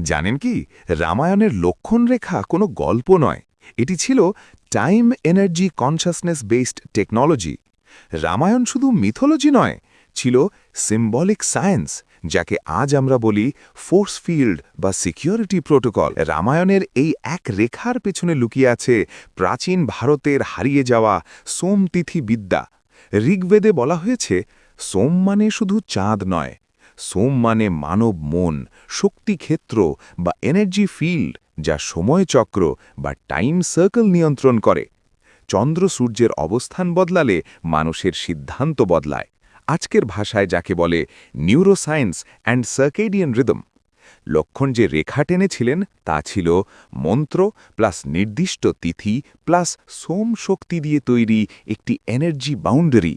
জানেন কি, রামায়ণের লক্ষণ রেখা কোনো গল্প নয়, এটি ছিল time energy consciousness based technology. Ramayana শুধু মিথোলজি নয়, ছিল সিম্বলিক সায়েন্স, যাকে আজ আমরা বলি ফোর্স ফিল্ড বা সিকিউরিটি প্রোটোকল। রামায়ণের এই এক রেখার পেছনে লুকিয়ে আছে প্রাচীন ভারতের হারিয়ে যাওয়া সোমতিথি বিদ্যা। ঋগ্বেদে বলা হয়েছে, সোম মানে শুধু চাঁদ নয়, সোম মানে মানব মন, শক্তিক্ষেত্র বা এনার্জি ফিল্ড, যা সময়চক্র বা টাইম সার্কেল নিয়ন্ত্রণ করে। চন্দ্র সূর্যের অবস্থান বদলালে মানুষের সিদ্ধান্ত বদলায়, আজকের ভাষায় যাকে বলে নিউরোসায়েন্স অ্যান্ড সার্কেডিয়ান রিদম। লক্ষণ যে রেখা টেনেছিলেন তা ছিল মন্ত্র প্লাস নির্দিষ্ট তিথি প্লাস সোম শক্তি দিয়ে তৈরি একটি এনার্জি বাউন্ডারি।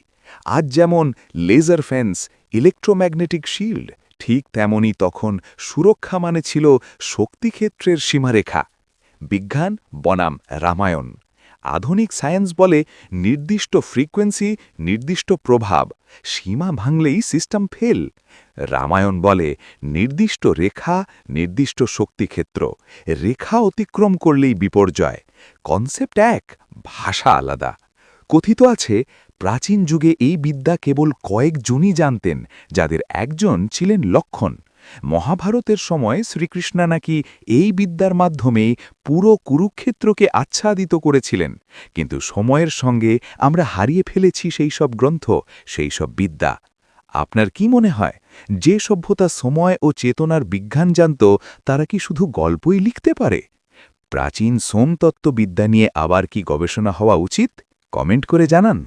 আজ যেমন লেজার ফেন্স, ইলেকট্রোম্যাগনেটিক শিল্ড, ঠিক তেমনি তখন সুরক্ষা মানে ছিল শক্তিক্ষেত্রের সীমারেখা। বিজ্ঞান বনাম রামায়ণ। আধুনিক সায়েন্স বলে নির্দিষ্ট ফ্রিকোয়েন্সি, নির্দিষ্ট প্রভাব, সীমা ভাঙলেই সিস্টেম ফেল। রামায়ণ বলে নির্দিষ্ট রেখা, নির্দিষ্ট শক্তিক্ষেত্র, রেখা অতিক্রম করলেই বিপর্যয়। কনসেপ্ট এক, ভাষা আলাদা। কথিত আছে, প্রাচীন যুগে এই বিদ্যা কেবল কয়েকজনই জানতেন, যাদের একজন ছিলেন লক্ষণ। মহাভারতের সময় শ্রীকৃষ্ণ নাকি এই বিদ্যার মাধ্যমেই পুরো কুরুক্ষেত্রকে আচ্ছাদিত করেছিলেন। কিন্তু সময়ের সঙ্গে আমরা হারিয়ে ফেলেছি সেই সব গ্রন্থ, সেই সব বিদ্যা। আপনার কি মনে হয়, যে সভ্যতা সময় ও চেতনার বিজ্ঞান জানত, তারা কি শুধু গল্পই লিখতে পারে? প্রাচীন সোমতত্ত্ববিদ্যা নিয়ে আবার কি গবেষণা হওয়া উচিত? কমেন্ট করে জানান।